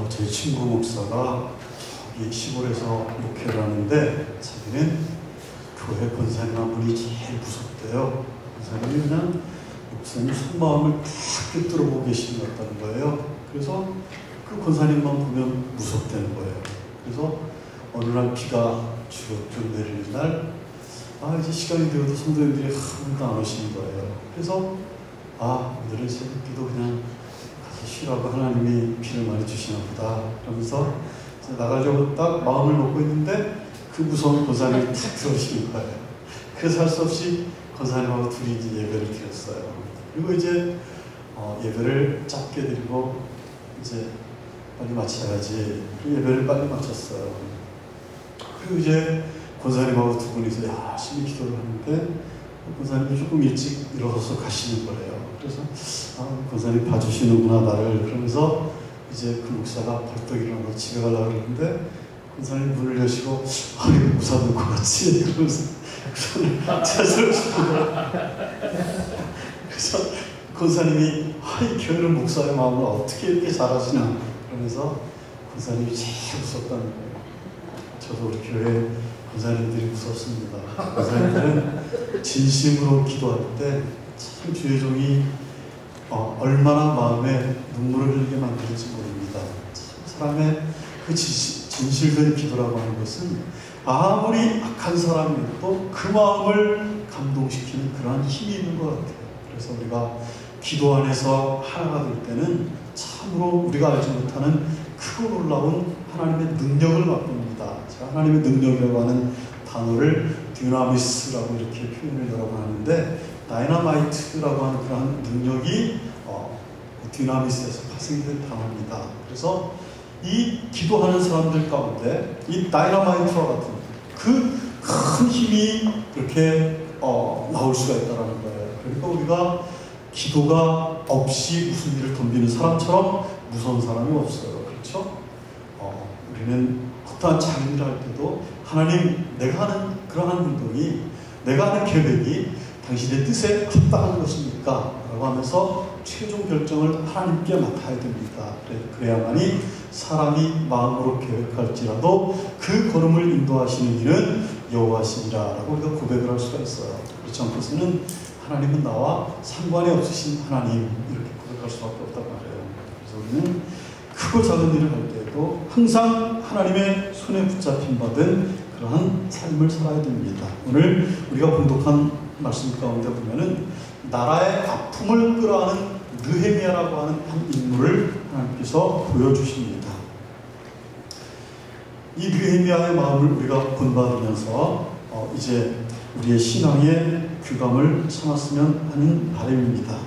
제 친구 목사가 이 시골에서 목회를 하는데 자기는 교회 권사님 한 분이 제일 무섭대요. 권사님이 그냥 목사님 속마음을 다 꿰뚫어보고 계시는 것 같다는 거예요. 그래서 그 권사님만 보면 무섭다는 거예요. 그래서 어느 날 비가 주룩주룩 내리는 날 이제 시간이 되어도 성도님들이 아무도 안 오시는 거예요. 그래서 오늘은 새벽기도 그냥 가서 쉬라고 하나님이 비를 많이 주시나 보다 그러면서 나가려고 딱 마음을 먹고 있는데 그 무서운 권사님이 탁 들어오시는 거예요. 그래서 할 수 없이 권사님하고 둘이 이제 예배를 드렸어요. 그리고 이제 예배를 짧게 드리고 이제 빨리 마쳐야지. 예배를 빨리 마쳤어요. 그리고 이제 권사님하고 두 분이서 열심히 기도를 하는데 권사님이 조금 일찍 일어서서 가시는 거예요. 그래서 권사님 봐주시는구나 나를. 그러면서 이제 그 목사가 벌떡 일어나서 집에 가려고 그러는데 권사님 문을 여시고 이거 무사 놓고 갔지? 그러면서 손을 찾으시는 거예요. 그래서 권사님이 이 게으른 목사의 마음을 어떻게 이렇게 잘하시나 그러면서 권사님이 제일 무섭다는 거예요. 저도 우리 교회 권사님들이 무섭습니다. 권사님들은 진심으로 기도할 때 참 주의 종이 얼마나 마음에 눈물을 흘리게 만드는지 모릅니다. 참 사람의 그 진실된 기도라고 하는 것은 아무리 악한 사람이어도 그 마음을 감동시키는 그러한 힘이 있는 것 같아요. 그래서 우리가 기도 안에서 하나가 될 때는 참으로 우리가 알지 못하는 크고 놀라운 하나님의 능력을 맛봅니다. 제가 하나님의 능력이라고 하는 단어를 듀나미스라고 이렇게 표현을 여러 번 하는데 다이너마이트라고 하는 그런 능력이 듀나미스에서 파생된 단어입니다. 그래서 이 기도하는 사람들 가운데 이 다이너마이트와 같은 그 큰 힘이 이렇게 나올 수가 있다는 거예요. 그러니까 우리가 기도가 없이 무슨 일을 덤비는 사람처럼 무서운 사람이 없어요. 그렇죠? 우리는 어떠한 작은 일을 할 때도 하나님 내가 하는 그러한 운동이 내가 하는 계획이 당신의 뜻에 합당한 것입니까? 라고 하면서 최종 결정을 하나님께 맡아야 됩니다. 그래야만이 사람이 마음으로 계획할지라도 그 걸음을 인도하시는 이는 여호와시니라 라고 우리가 고백을 할 수가 있어요. 그렇지 않고서는 하나님은 나와 상관이 없으신 하나님 이렇게 고백할 수밖에 없단 말이에요. 그래서 우리는 크고 작은 일을 할 때에도 항상 하나님의 손에 붙잡힌 받은 그러한 삶을 살아야 됩니다. 오늘 우리가 봉독한 말씀 가운데 보면은 나라의 아픔을 끌어안은 느헤미야라고 하는 한 인물을 하나님께서 보여주십니다. 이 느헤미야의 마음을 우리가 본받으면서 이제 우리의 신앙의 규감을 삼았으면 하는 바람입니다.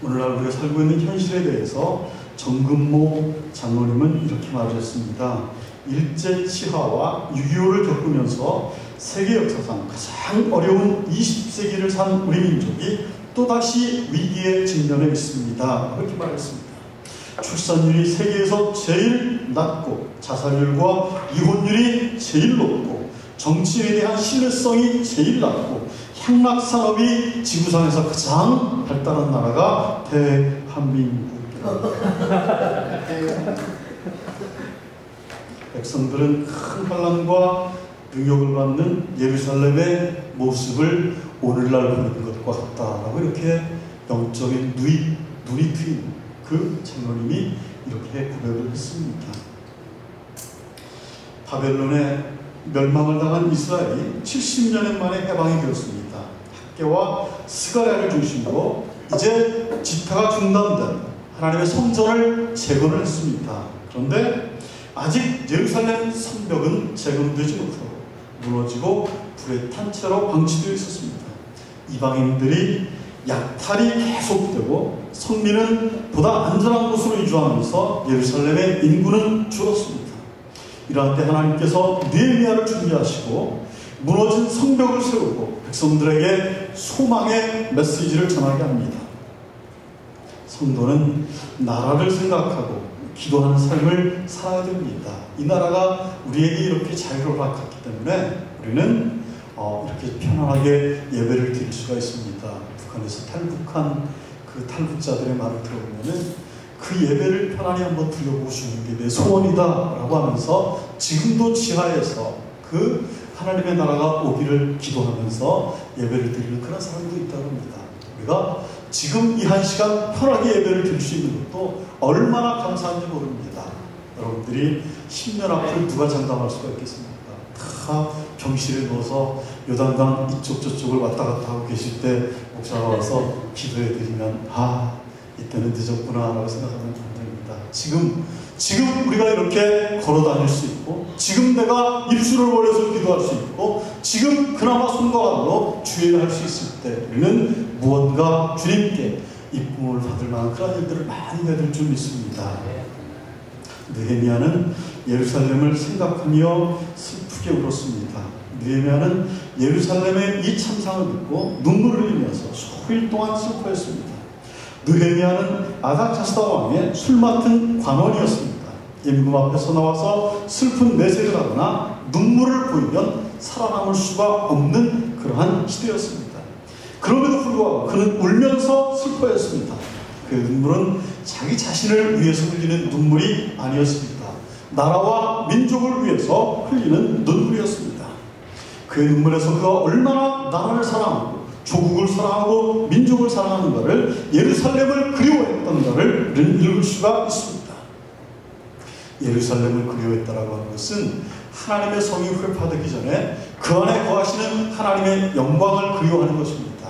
오늘날 우리가 살고 있는 현실에 대해서 정근모 장로님은 이렇게 말을 했습니다. 일제치하와 6.25를 겪으면서 세계 역사상 가장 어려운 20세기를 산 우리 민족이 또다시 위기에 직면해 있습니다. 그렇게 말했습니다. 출산율이 세계에서 제일 낮고 자살률과 이혼율이 제일 높고 정치에 대한 신뢰성이 제일 낮고 향락산업이 지구상에서 가장 발달한 나라가 대한민국입니다. 백성들은 큰 환난과 능욕을 받는 예루살렘의 모습을 오늘날 보는 것과 같다라고 이렇게 영적인 눈이 트인 그 장로님이 이렇게 고백을 했습니다. 바벨론의 멸망을 당한 이스라엘이 70년 만에 해방이 되었습니다. 학계와 스가랴를 중심으로 이제 집회가 중단된 하나님의 성전을 재건을 했습니다. 그런데 아직 예루살렘 성벽은 재건되지 못하고 무너지고 불에 탄 채로 방치되어 있었습니다. 이방인들이 약탈이 계속되고 성민은 보다 안전한 곳으로 이주하면서 예루살렘의 인구는 줄었습니다. 이러한 때 하나님께서 느헤미야를 준비하시고 무너진 성벽을 세우고 백성들에게 소망의 메시지를 전하게 합니다. 성도는 나라를 생각하고 기도하는 삶을 살아야 됩니다. 이 나라가 우리에게 이렇게 자유를 허락했기 때문에 우리는 이렇게 편안하게 예배를 드릴 수가 있습니다. 북한에서 탈북한 그 탈북자들의 말을 들어보면은 그 예배를 편안히 한번 드려보고 싶은 게 내 소원이다라고 하면서 지금도 지하에서 그 하나님의 나라가 오기를 기도하면서 예배를 드리는 그런 사람도 있다고 합니다. 우리가 지금 이 한 시간 편하게 예배를 드릴 수 있는 것도 얼마나 감사한지 모릅니다. 여러분들이 10년 앞을 누가 장담할 수가 있겠습니까? 다 병실에 누워서 요단강 이쪽 저쪽을 왔다 갔다 하고 계실 때 목사가 와서 기도해 드리면 이때는 늦었구나 라고 생각하면 안 됩니다. 지금 우리가 이렇게 걸어 다닐 수 있고, 지금 내가 입술을 벌려서 기도할 수 있고, 지금 그나마 손과 발로 주의할 수 있을 때 우리는 무언가 주님께 이쁨을 받을 만한 그런 일들을 많이 해드릴 줄 믿습니다. 느헤미야는 예루살렘을 생각하며 슬프게 울었습니다. 느헤미야는 예루살렘의 이 참상을 듣고 눈물을 흘리면서 수일 동안 슬퍼했습니다. 느헤미야는 아닥사스다 왕의 술 맡은 관원이었습니다. 임금 앞에서 나와서 슬픈 내색을 하거나 눈물을 보이면 살아남을 수가 없는 그러한 시대였습니다. 그럼에도 불구하고 그는 울면서 슬퍼했습니다. 그 눈물은 자기 자신을 위해서 흘리는 눈물이 아니었습니다. 나라와 민족을 위해서 흘리는 눈물이었습니다. 그의 눈물에서 그가 얼마나 나라를 사랑하고 조국을 사랑하고 민족을 사랑하는가를, 예루살렘을 그리워했던가를 읽을 수가 있습니다. 예루살렘을 그리워했다라고 하는 것은 하나님의 성이 회파되기 전에 그 안에 거하시는 하나님의 영광을 그리워하는 것입니다.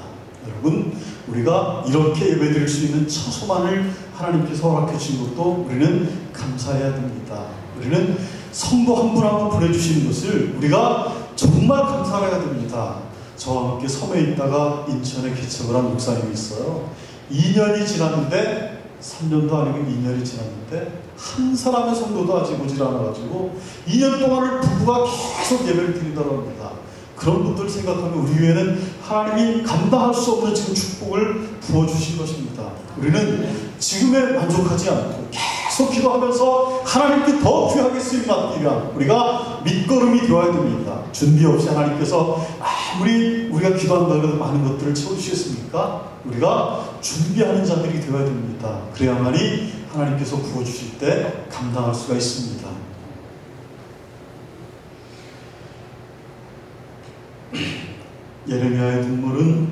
여러분, 우리가 이렇게 예배드릴 수 있는 처소만을 하나님께서 허락해 주신 것도 우리는 감사해야 됩니다. 우리는 성도 한 분 한 분 보내주시는 것을 우리가 정말 감사해야 됩니다. 저와 함께 섬에 있다가 인천에 개척을 한 목사님이 있어요. 2년이 지났는데, 3년도 아니고 2년이 지났는데 한 사람의 성도도 아직 오질 않아가지고 2년 동안을 부부가 계속 예배를 드리더라고 합니다. 그런 분들 생각하면 우리 위에는 하나님이 감당할 수 없는 지금 축복을 부어주신 것입니다. 우리는 지금에 만족하지 않고 계속 기도하면서 하나님께 더 귀하게 쓰임 받기 위한 우리가 밑거름이 되어야 됩니다. 준비 없이 하나님께서 아무리 우리가 기도한다 해도 많은 것들을 채워주시겠습니까? 우리가 준비하는 자들이 되어야 됩니다. 그래야만이 하나님께서 부어주실 때 감당할 수가 있습니다. 예레미야의 눈물은,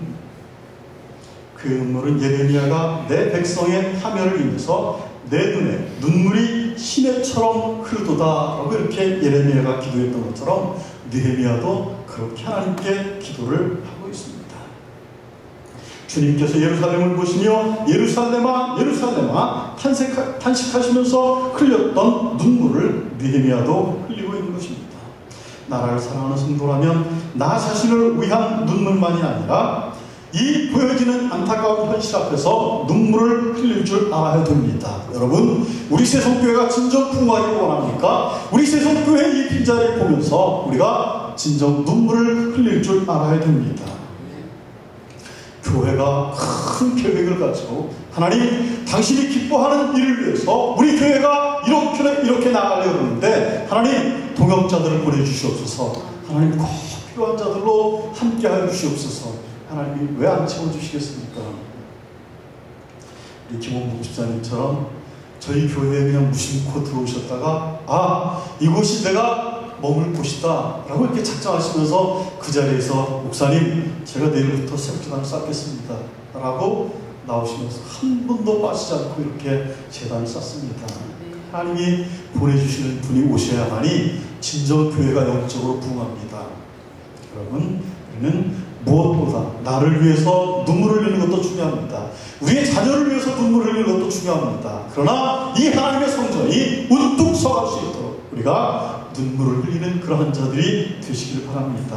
그 눈물은 예레미야가 내 백성의 파멸을 인해서 내 눈에 눈물이 시내처럼 흐르도다 라고 이렇게 예레미야가 기도했던 것처럼 느헤미야도 그렇게 하나님께 기도를 하고 있습니다. 주님께서 예루살렘을 보시며 예루살렘아 예루살렘아 탄식하시면서 흘렸던 눈물을 느헤미야도 흘리고 있는 것입니다. 나라를 사랑하는 성도라면 나 자신을 위한 눈물만이 아니라 이 보여지는 안타까운 현실 앞에서 눈물을 흘릴 줄 알아야 됩니다. 여러분, 우리 세성교회가 진정 풍성하길 원합니까? 우리 세성교회의 이 빈자리를 보면서 우리가 진정 눈물을 흘릴 줄 알아야 됩니다. 교회가 큰 계획을 가지고 하나님, 당신이 기뻐하는 일을 위해서 우리 교회가 이렇게 나가려고 하는데 하나님, 동역자들을 보내주시옵소서. 하나님, 꼭 필요한 자들로 함께하여 주시옵소서. 하나님이 왜 안 채워주시겠습니까? 우리 김원복 집사님처럼 저희 교회에 그냥 무심코 들어오셨다가 이곳이 내가 머물 곳이다 라고 이렇게 작정하시면서 그 자리에서 목사님, 제가 내일부터 새벽기도를 쌓겠습니다 라고 나오시면서 한 번도 빠지지 않고 이렇게 제단을 쌓습니다. 하나님이 보내주시는 분이 오셔야만이 진정 교회가 영적으로 부흥합니다. 여러분, 우리는 무엇보다 나를 위해서 눈물을 흘리는 것도 중요합니다. 우리의 자녀를 위해서 눈물을 흘리는 것도 중요합니다. 그러나 이 하나님의 성전이 우뚝 서갈 수 있도록 우리가 눈물을 흘리는 그러한 자들이 되시기를 바랍니다.